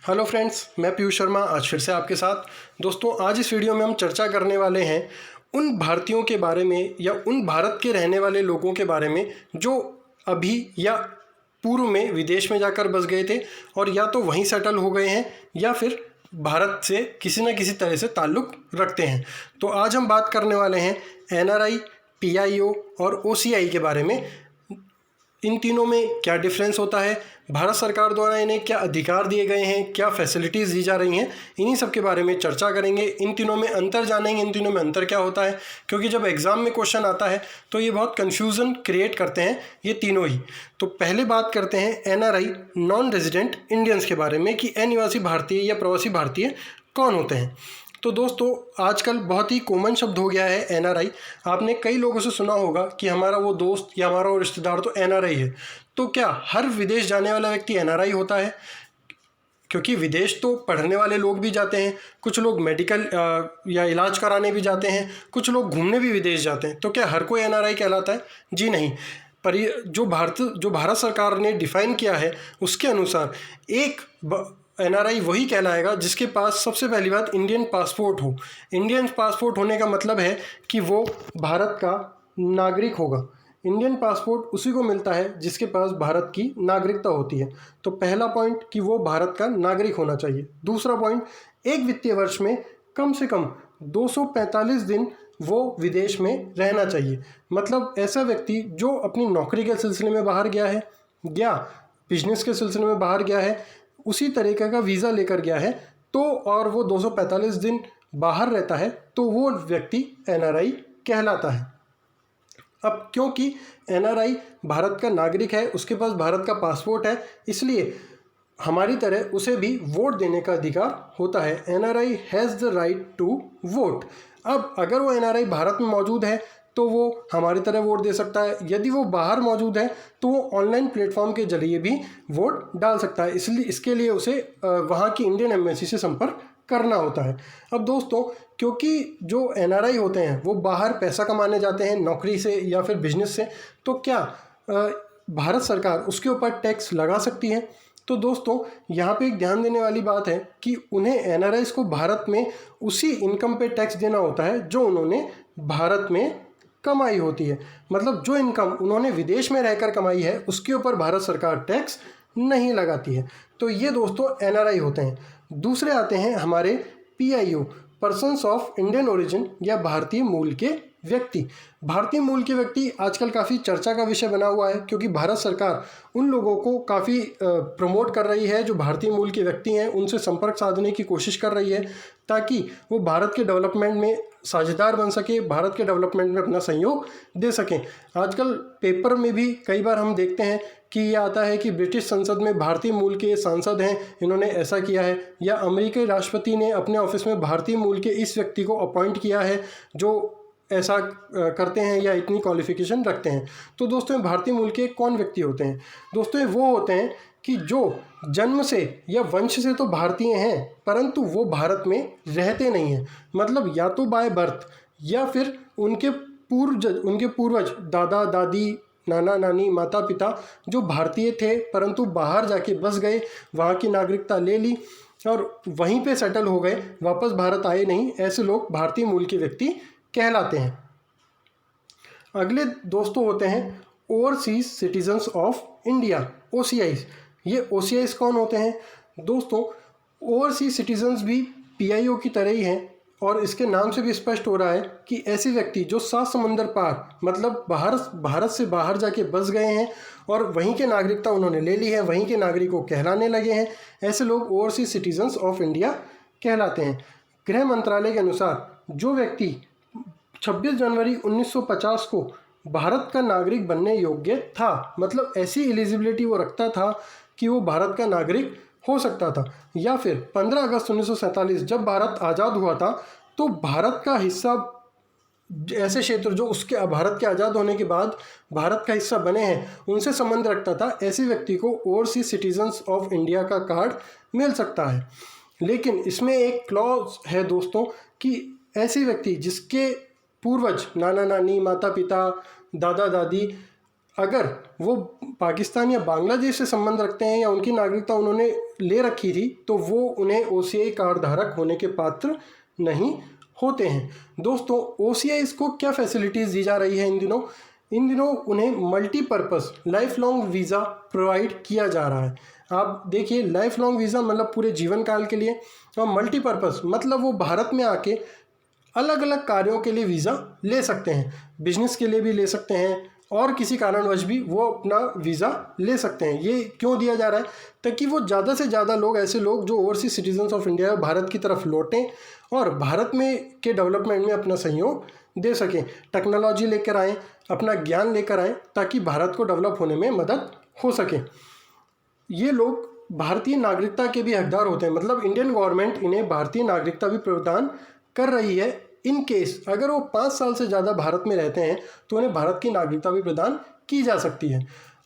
Hello friends, मैं पीयूष शर्मा आज फिर से आपके साथ। दोस्तों, आज इस वीडियो में हम चर्चा करने वाले हैं उन भारतीयों के बारे में या उन भारत के रहने वाले लोगों के बारे में जो अभी या पूर्व में विदेश में जाकर बस गए थे और या तो वहीं सेटल हो गए हैं या फिर भारत से किसी न किसी तरह से ताल्लुक़ रखते हैं। तो आज हम बात करने वाले हैं एनआरआई, पीआईओ और ओसीआई के बारे में। इन तीनों में क्या डिफरेंस होता है, भारत सरकार द्वारा इन्हें क्या अधिकार दिए गए हैं, क्या फैसिलिटीज़ दी जा रही हैं, इन्हीं सब के बारे में चर्चा करेंगे। इन तीनों में अंतर जानेंगे, इन तीनों में अंतर क्या होता है, क्योंकि जब एग्ज़ाम में क्वेश्चन आता है तो ये बहुत कन्फ्यूज़न क्रिएट करते हैं ये तीनों ही। तो पहले बात करते हैं एनआरआई, नॉन रेजिडेंट इंडियंस के बारे में कि अनिवासी भारतीय या प्रवासी भारतीय कौन होते हैं। तो दोस्तों, आजकल बहुत ही कॉमन शब्द हो गया है एनआरआई। आपने कई लोगों से सुना होगा कि हमारा वो दोस्त या हमारा वो रिश्तेदार तो एनआरआई है। तो क्या हर विदेश जाने वाला व्यक्ति एनआरआई होता है? क्योंकि विदेश तो पढ़ने वाले लोग भी जाते हैं, कुछ लोग मेडिकल या इलाज कराने भी जाते हैं, कुछ लोग घूमने भी विदेश जाते हैं। तो क्या हर कोई एनआरआई कहलाता है? जी नहीं। पर जो भारत सरकार ने डिफ़ाइन किया है उसके अनुसार एक एनआरआई वही कहलाएगा जिसके पास सबसे पहली बात इंडियन पासपोर्ट हो। इंडियन पासपोर्ट होने का मतलब है कि वो भारत का नागरिक होगा। इंडियन पासपोर्ट उसी को मिलता है जिसके पास भारत की नागरिकता होती है। तो पहला पॉइंट कि वो भारत का नागरिक होना चाहिए। दूसरा पॉइंट, एक वित्तीय वर्ष में कम से कम 245 दिन वो विदेश में रहना चाहिए। मतलब ऐसा व्यक्ति जो अपनी नौकरी के सिलसिले में बाहर गया है या बिजनेस के सिलसिले में बाहर गया है, उसी तरीके का वीज़ा लेकर गया है तो और वो 245 दिन बाहर रहता है तो वो व्यक्ति एनआरआई कहलाता है। अब क्योंकि एनआरआई भारत का नागरिक है, उसके पास भारत का पासपोर्ट है, इसलिए हमारी तरह उसे भी वोट देने का अधिकार होता है। NRI has the right to vote. अब अगर वो एनआरआई भारत में मौजूद है तो वो हमारी तरह वोट दे सकता है। यदि वो बाहर मौजूद है तो वो ऑनलाइन प्लेटफॉर्म के जरिए भी वोट डाल सकता है। इसलिए इसके लिए उसे वहाँ की इंडियन एम्बेसी से संपर्क करना होता है। अब दोस्तों, क्योंकि जो एनआरआई होते हैं वो बाहर पैसा कमाने जाते हैं नौकरी से या फिर बिजनेस से, तो क्या भारत सरकार उसके ऊपर टैक्स लगा सकती है? तो दोस्तों, यहाँ पे एक ध्यान देने वाली बात है कि उन्हें एनआरआईज़ को भारत में उसी इनकम पे टैक्स देना होता है जो उन्होंने भारत में कमाई होती है। मतलब जो इनकम उन्होंने विदेश में रहकर कमाई है उसके ऊपर भारत सरकार टैक्स नहीं लगाती है। तो ये दोस्तों एनआरआई होते हैं। दूसरे आते हैं हमारे PIO, persons of Indian origin या भारतीय मूल के व्यक्ति। भारतीय मूल के व्यक्ति आजकल काफ़ी चर्चा का विषय बना हुआ है क्योंकि भारत सरकार उन लोगों को काफ़ी प्रमोट कर रही है जो भारतीय मूल के व्यक्ति हैं, उनसे संपर्क साधने की कोशिश कर रही है ताकि वो भारत के डेवलपमेंट में साझेदार बन सके, भारत के डेवलपमेंट में अपना सहयोग दे सकें। आजकल पेपर में भी कई बार हम देखते हैं कि ये आता है कि ब्रिटिश संसद में भारतीय मूल के सांसद हैं, इन्होंने ऐसा किया है, या अमेरिकी राष्ट्रपति ने अपने ऑफिस में भारतीय मूल के इस व्यक्ति को अपॉइंट किया है जो ऐसा करते हैं या इतनी क्वालिफिकेशन रखते हैं। तो दोस्तों, भारतीय मूल के कौन व्यक्ति होते हैं? दोस्तों, ये वो होते हैं कि जो जन्म से या वंश से तो भारतीय हैं परंतु वो भारत में रहते नहीं हैं। मतलब या तो बाय बर्थ या फिर उनके पूर्वज दादा दादी, नाना नानी, माता पिता जो भारतीय थे परंतु बाहर जाके बस गए, वहाँ की नागरिकता ले ली और वहीं पे सेटल हो गए, वापस भारत आए नहीं, ऐसे लोग भारतीय मूल के व्यक्ति कहलाते हैं। अगले दोस्तों होते हैं ओवरसीज सिटीजन्स ऑफ इंडिया, ओसीआईज। ये ओसीआईज कौन होते हैं? दोस्तों, ओवरसीज सिटीजन्स भी पीआईओ की तरह ही हैं और इसके नाम से भी स्पष्ट हो रहा है कि ऐसे व्यक्ति जो 7 समंदर पार, मतलब भारत से बाहर जाके बस गए हैं और वहीं के नागरिकता उन्होंने ले ली है, वहीं के नागरिकों कहलाने लगे हैं, ऐसे लोग ओवरसीज सिटीजन्स ऑफ इंडिया कहलाते हैं। गृह मंत्रालय के अनुसार जो व्यक्ति 26 जनवरी 1950 को भारत का नागरिक बनने योग्य था, मतलब ऐसी एलिजिबिलिटी वो रखता था कि वो भारत का नागरिक हो सकता था, या फिर 15 अगस्त 1947 जब भारत आज़ाद हुआ था तो भारत का हिस्सा, ऐसे क्षेत्र जो उसके भारत के आज़ाद होने के बाद भारत का हिस्सा बने हैं उनसे संबंध रखता था, ऐसे व्यक्ति को ओवरसीज सिटीजन्स ऑफ इंडिया का कार्ड मिल सकता है। लेकिन इसमें एक क्लॉज है दोस्तों कि ऐसे व्यक्ति जिसके पूर्वज नाना नानी, माता पिता, दादा दादी अगर वो पाकिस्तान या बांग्लादेश से संबंध रखते हैं या उनकी नागरिकता उन्होंने ले रखी थी तो वो उन्हें OCI कार्ड धारक होने के पात्र नहीं होते हैं। दोस्तों OCIs को क्या फैसिलिटीज़ दी जा रही है इन दिनों उन्हें multipurpose life long visa provide किया जा रहा है। आप देखिए, लाइफ लॉन्ग वीज़ा मतलब पूरे जीवन काल के लिए, और मल्टीपर्पज़ मतलब वो भारत में आके अलग अलग कार्यों के लिए वीज़ा ले सकते हैं, बिजनेस के लिए भी ले सकते हैं और किसी कारणवश भी वो अपना वीज़ा ले सकते हैं। ये क्यों दिया जा रहा है? ताकि वो ज़्यादा से ज़्यादा लोग, ऐसे लोग जो overseas citizens of India Bharat की तरफ लौटें और भारत में के डेवलपमेंट में अपना सहयोग दे सकें, टेक्नोलॉजी लेकर आएँ, अपना ज्ञान लेकर आएँ, ताकि भारत को डेवलप होने में मदद हो सके। ये लोग भारतीय नागरिकता के भी हकदार होते हैं, मतलब इंडियन गवर्नमेंट इन्हें भारतीय नागरिकता भी प्रदान कर रही है। इन केस अगर वो 5 साल से ज़्यादा भारत में रहते हैं तो उन्हें भारत की नागरिकता भी प्रदान की जा सकती है।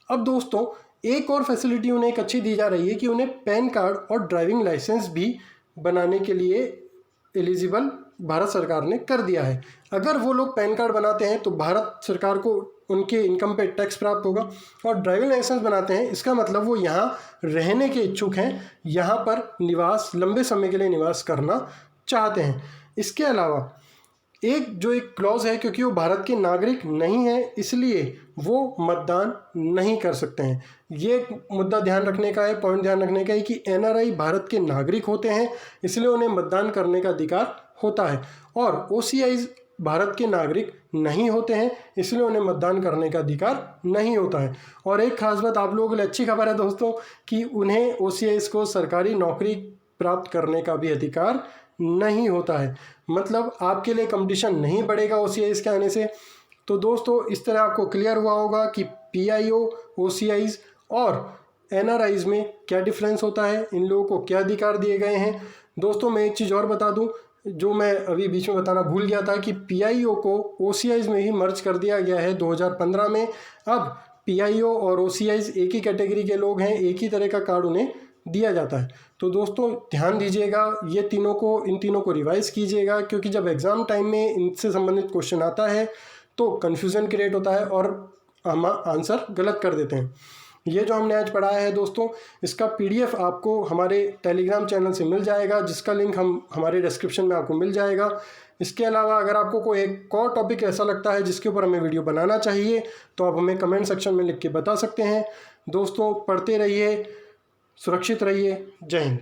अब दोस्तों एक और फैसिलिटी उन्हें एक अच्छी दी जा रही है कि उन्हें पैन कार्ड और ड्राइविंग लाइसेंस भी बनाने के लिए एलिजिबल भारत सरकार ने कर दिया है। अगर वो लोग पैन कार्ड बनाते हैं तो भारत सरकार को उनके इनकम पे टैक्स प्राप्त होगा, और ड्राइविंग लाइसेंस बनाते हैं इसका मतलब वो यहाँ रहने के इच्छुक हैं, यहाँ पर निवास, लंबे समय के लिए निवास करना चाहते हैं। इसके अलावा एक क्लॉज है, क्योंकि वो भारत के नागरिक नहीं है इसलिए वो मतदान नहीं कर सकते हैं। ये मुद्दा ध्यान रखने का है, पॉइंट ध्यान रखने का है कि NRI भारत के नागरिक होते हैं इसलिए उन्हें मतदान करने का अधिकार होता है, और OCIs भारत के नागरिक नहीं होते हैं इसलिए उन्हें मतदान करने का अधिकार नहीं होता है। और एक खास बात आप लोगों के लिए अच्छी खबर है दोस्तों कि उन्हें OCIs को सरकारी नौकरी प्राप्त करने का भी अधिकार नहीं होता है, मतलब आपके लिए कंपटीशन नहीं बढ़ेगा OCIs के आने से। तो दोस्तों इस तरह आपको क्लियर हुआ होगा कि PIO, OCIs और NRIs में क्या डिफरेंस होता है, इन लोगों को क्या अधिकार दिए गए हैं। दोस्तों मैं एक चीज़ और बता दूं जो मैं अभी बीच में बताना भूल गया था कि PIO को OCIs में ही मर्ज कर दिया गया है 2015 में। अब PIO और OCIs एक ही कैटेगरी के लोग हैं, एक ही तरह का कार्ड उन्हें दिया जाता है। तो दोस्तों ध्यान दीजिएगा, इन तीनों को रिवाइज कीजिएगा, क्योंकि जब एग्ज़ाम टाइम में इनसे संबंधित क्वेश्चन आता है तो कन्फ्यूज़न क्रिएट होता है और हम आंसर गलत कर देते हैं। ये जो हमने आज पढ़ाया है दोस्तों, इसका PDF आपको हमारे टेलीग्राम चैनल से मिल जाएगा, जिसका लिंक हमारे डिस्क्रिप्शन में आपको मिल जाएगा। इसके अलावा अगर आपको कोई एक और टॉपिक ऐसा लगता है जिसके ऊपर हमें वीडियो बनाना चाहिए तो आप हमें कमेंट सेक्शन में लिख के बता सकते हैं। दोस्तों पढ़ते रहिए, सुरक्षित रहिए। जय हिंद।